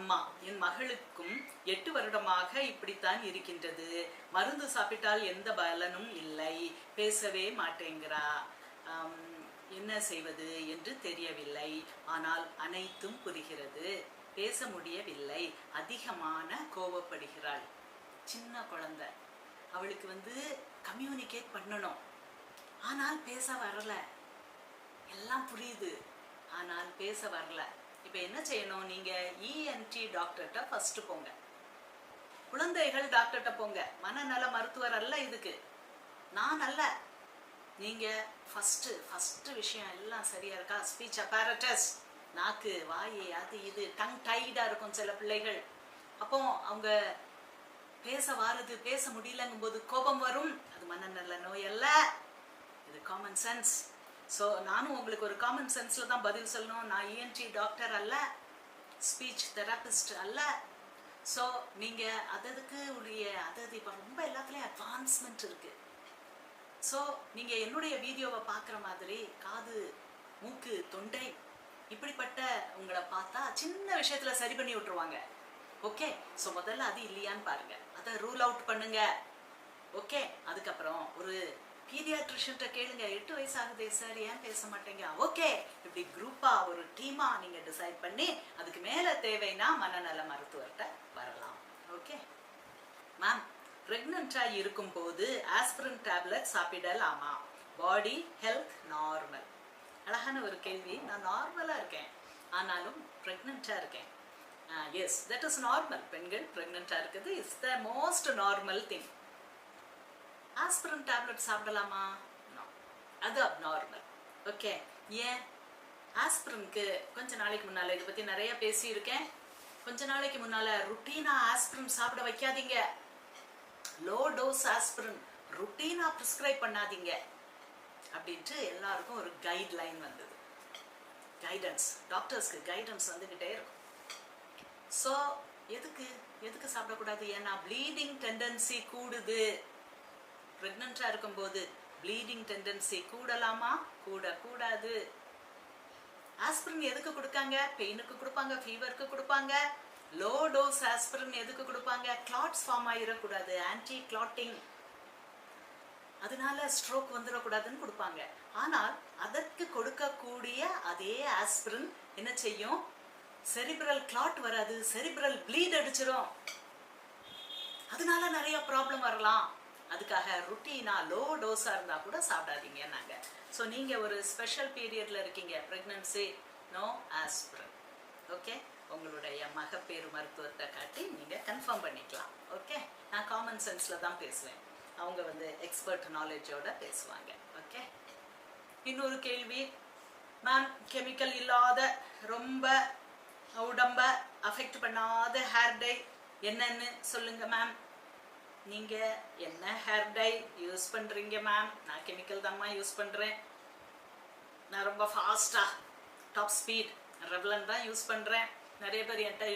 அம்மா, என் மகளுக்கும் 8 வருடமாக இப்படித்தான் இருக்கின்றது. மருந்து சாப்பிட்டால் எந்த பலனும் இல்லை. பேசவே மாட்டேங்கிறா. என்ன செய்வது என்று தெரியவில்லை. ஆனால் அனைத்தும் புரிகிறது. பேச முடியவில்லை. அதிகமான கோபப்படுகிறாள். சின்ன குழந்தை, அவளுக்கு கம்யூனிகேட் பண்ணணும். ஆனால் பேச வரல. எல்லாம் புரியுது, ஆனால் பேச வரல. இப்போ என்ன செய்யணும்? நீங்கள் இஎன்டி டாக்டர்கிட்ட ஃபஸ்ட்டு போங்க. குழந்தைகள் டாக்டர்கிட்ட போங்க. மனநல மருத்துவர் அல்ல இதுக்கு, நான் அல்ல. நீங்கள் ஃபஸ்ட்டு விஷயம் எல்லாம் சரியாக இருக்கா? ஸ்பீச் அப்பாரட்டஸ், நாக்கு, வாய், அது இது டங் டைடாக இருக்கும் சில பிள்ளைகள். அப்போ அவங்க பேச வாருது, பேச முடியலங்கும் போது கோபம் வரும். அது மனநல நோய் அல்ல, இது காமன் சென்ஸ். ஸோ நானும் உங்களுக்கு ஒரு காமன் சென்ஸில் தான் பதில் சொல்லணும். நான் இஎன்டி டாக்டர் அல்ல, ஸ்பீச் தெரபிஸ்ட் அல்ல. ஸோ நீங்கள் அததுக்கு உரிய இப்போ ரொம்ப எல்லாத்துலேயும் அட்வான்ஸ்மெண்ட் இருக்குது. ஸோ நீங்கள் என்னுடைய வீடியோவை பார்க்குற மாதிரி காது, மூக்கு, தொண்டை இப்படிப்பட்ட உங்களை பார்த்தா சின்ன விஷயத்தில் சரி பண்ணி விட்டுருவாங்க. ஓகே, ஸோ முதல்ல அது இல்லையான்னு பாருங்கள், அதை ரூல் அவுட் பண்ணுங்க. ஓகே, அதுக்கப்புறம் ஒரு பீடியாட்ரிஷன்ட்ட கேளுங்க. 8 வயசு ஆகுது சார், ஏன் பேச மாட்டேங்க? ஓகே, இப்படி குரூப்பாக ஒரு டீமாக நீங்கள் டிசைட் பண்ணி அதுக்கு மேலே தேவைன்னா மனநல மருத்துவர்கிட்ட வரலாம். ஓகே மேம், ப்ரெக்னெண்ட்டாக இருக்கும்போது ஆஸ்பிரின் டேப்லெட் சாப்பிடலாமா? Body health normal. அழகான ஒரு கேள்வி. நான் நார்மலாக இருக்கேன், ஆனாலும் ப்ரெக்னெண்ட்டாக இருக்கேன். Yes, that is normal. பெண்கள் ப்ரெக்னெண்ட்டாக இருக்குது is the most normal thing. Aspirin tablet சாப்பிடலாமா? நோ, அது அப்நார்மல். ஓகே, ஏன்? ஆஸ்பிரினுக்கு கொஞ்ச நாளைக்கு முன்னால் இதை பற்றி நிறைய பேசியிருக்கேன். கொஞ்ச நாளைக்கு முன்னால் ருட்டீனாக ஆஸ்பிரின் சாப்பிட வைக்காதீங்க. லோ டோஸ் ஆஸ்பிரின் ருட்டீனாக ப்ரிஸ்கிரைப் பண்ணாதீங்க அப்படின்ட்டு எல்லாருக்கும் ஒரு கைட்லைன் வந்தது. கைடன்ஸ், டாக்டர்ஸ்க்கு கைடன்ஸ் வந்துக்கிட்டே இருக்கும். ஸோ எதுக்கு சாப்பிடக்கூடாது? ஏன்னா ப்ளீடிங் டெண்டன்சி கூடுது. ப்ரெக்னெண்ட்டாக இருக்கும்போது ப்ளீடிங் டெண்டன்சி கூடலாமா? கூடாது. ஆஸ்பிரின் எதுக்கு கொடுக்காங்க? பெயினுக்கு கொடுப்பாங்க, ஃபீவருக்கு கொடுப்பாங்க. லோ டோஸ் ஆஸ்பிரின் எதுக்கு கொடுப்பாங்க? கிளாட்ஸ் ஃபார்ம் ஆகிடக்கூடாது, ஆன்டி கிளாட்டிங், அதனால ஸ்ட்ரோக் வந்துடக்கூடாதுன்னு கொடுப்பாங்க. ஆனால் அதற்கு கொடுக்கக்கூடிய அதே ஆஸ்பிரின் என்ன செய்யும்? செரிப்ரல் கிளாட் வராது, செரிப்ரல் ப்ளீட் அடிச்சிடும். அதனால நிறைய ப்ராப்ளம் வரலாம். அதுக்காக ருட்டீனா லோ டோஸாக இருந்தால் கூட சாப்பிடாதீங்க நாங்கள். ஸோ நீங்கள் ஒரு ஸ்பெஷல் பீரியடில் இருக்கீங்க, ப்ரெக்னன்சி, நோ ஆஸ்பிரின். ஓகே, உங்களுடைய மகப்பேறு மருத்துவத்தை காட்டி நீங்கள் கன்ஃபார்ம் பண்ணிக்கலாம். ஓகே, நான் காமன் சென்ஸில் தான் பேசுவேன், அவங்க எக்ஸ்பர்ட் நாலேஜோட பேசுவாங்க. ஓகே, இன்னொரு கேள்வி. மேம், கெமிக்கல் இல்லாத ரொம்ப உடம்ப அஃபெக்ட் பண்ணாத ஹேர் டை என்னன்னு சொல்லுங்க மேம். நீங்கள் என்ன ஹேர் டை யூஸ் பண்ணுறீங்க மேம்? நான் கெமிக்கல் தான்மா யூஸ் பண்ணுறேன். நான் ரொம்ப ஃபாஸ்ட்டாக டாப் ஸ்பீட் ரெவ்லன் தான் யூஸ் பண்ணுறேன். நிறைய பேர் என்கிட்ட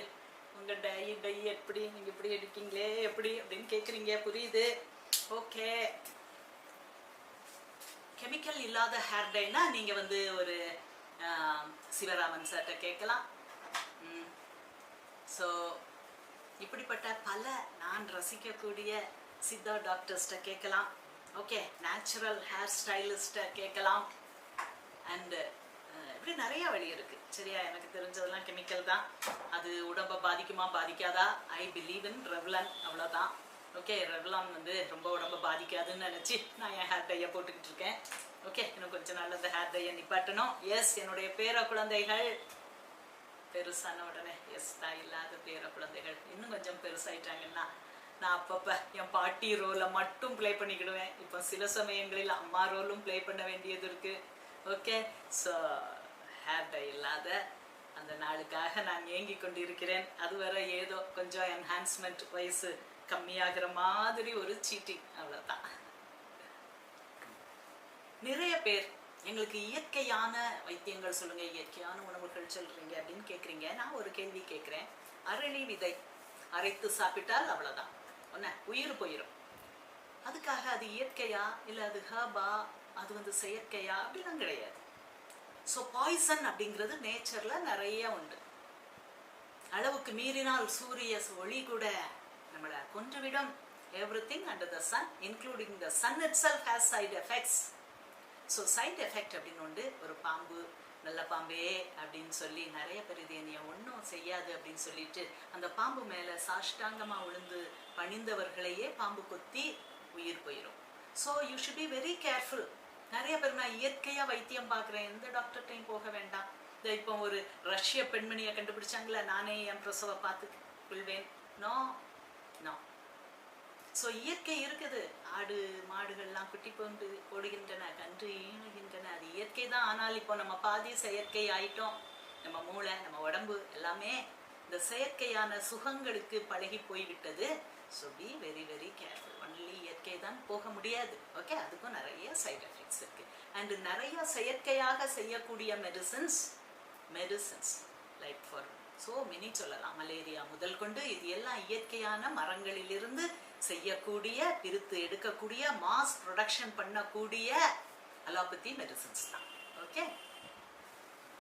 உங்கள் டை எப்படி, நீங்கள் இப்படி எடுக்கீங்களே எப்படி அப்படின்னு கேட்குறீங்க, புரியுது. ஓகே, கெமிக்கல் இல்லாத ஹேர் டைனா நீங்கள் ஒரு சிவராமன் சார்கிட்ட கேட்கலாம். ஸோ இப்படிப்பட்ட பல நான் ரசிக்கக்கூடிய சித்தா டாக்டர்ஸ்ட்டை கேட்கலாம். ஓகே, நேச்சுரல் ஹேர் ஸ்டைலிஸ்ட்டை கேட்கலாம். அண்டு இப்படி நிறைய வழி இருக்குது. சரியா, எனக்கு தெரிஞ்சதெல்லாம் கெமிக்கல் தான். அது உடம்பை பாதிக்குமா பாதிக்காதா? ஐ பிலீவ் இன் ரெவ்லன், அவ்வளோதான். ஓகே, ரெவ்லான் ரொம்ப உடம்பை பாதிக்காதுன்னு நினச்சி நான் என் ஹேர் டையை போட்டுக்கிட்டு இருக்கேன். ஓகே, இன்னும் கொஞ்சம் நாள் அந்த ஹேர் டையை நிப்பாட்டணும். எஸ், என்னுடைய பேர குழந்தைகள் பெருசான உடனே, எஸ், தான் இல்லாத பேர குழந்தைகள் இன்னும் கொஞ்சம் பெருசாயிட்டாங்கன்னா நான் அப்பப்போ என் பாட்டி ரோலை மட்டும் ப்ளே பண்ணிக்கிடுவேன். இப்போ சில சமயங்களில் அம்மா ரோலும் ப்ளே பண்ண வேண்டியது இருக்குது. ஓகே, ஸோ ஹேர் டை இல்லாத அந்த நாளுக்காக நான் ஏங்கி கொண்டு இருக்கிறேன். அதுவரை ஏதோ கொஞ்சம் என்ஹான்ஸ்மெண்ட், வயசு கம்மியாகிற மாதிரி ஒரு சீட்டிங், அவ்வளோதான். நிறைய பேர் எங்களுக்கு இயற்கையான வைத்தியங்கள் சொல்லுங்கள், இயற்கையான உணவுகள் சொல்கிறீங்க அப்படின்னு கேட்குறீங்க. நான் ஒரு கேள்வி கேட்குறேன். அரளி விதை அரைத்து சாப்பிட்டால் அவ்வளோதான், ஒன்று உயிர் போயிடும். அதுக்காக அது இயற்கையா இல்லை அது ஹர்பா, அது செயற்கையா அப்படிலாம் கிடையாது. ஸோ பாய்சன் அப்படிங்கிறது நேச்சரில் நிறைய உண்டு. அளவுக்கு மீறினால் சூரிய ஒளி கூட நம்மளை கொன்றுவிடும். Everything under the sun including the sun itself has side effects. So side effect அப்படின்னு ஒன்று, ஒரு பாம்பு நல்ல பாம்பே அப்படின்னு சொல்லி நிறைய பேர் இது என்னைய ஒன்றும் செய்யாது அப்படின்னு சொல்லிட்டு அந்த பாம்பு மேலே சாஷ்டாங்கமாக விழுந்து பணிந்தவர்களையே பாம்பு கொத்தி உயிர் போயிடும். So you should be very careful. நிறைய பேர் நான் இயற்கையாக வைத்தியம் பார்க்குறேன், எந்த டாக்டர்கிட்டையும் போக வேண்டாம். இந்த இப்போ ஒரு ரஷ்ய பெண்மணியை கண்டுபிடிச்சாங்களே, நானே என் பிரசவ பார்த்து கொள்வேன். No no. ஸோ இயற்கை இருக்குது. ஆடு மாடுகள்லாம் குட்டி போன்று போடுகின்றன, கன்று ஈணுகின்றன, அது இயற்கை தான். ஆனால் இப்போ நம்ம பாதி செயற்கை ஆயிட்டோம். நம்ம மூளை, நம்ம உடம்பு எல்லாமே இந்த செயற்கையான சுகங்களுக்கு பழகி போய்விட்டது. So be very very careful. Only இயற்கை தான் போக முடியாது. ஓகே, அதுக்கும் நிறைய சைட் எஃபெக்ட்ஸ் இருக்கு. அண்ட் நிறைய செயற்கையாக செய்யக்கூடிய medicines like for so many சொல்லலாம். மலேரியா முதல் கொண்டு இது எல்லாம் இயற்கையான மரங்களிலிருந்து செய்யக்கூடிய, பிரித்து எடுக்கக்கூடிய, மாஸ் ப்ரொடக்ஷன் பண்ணக்கூடிய அலோபதி மெடிசன்ஸ் தான். ஓகே.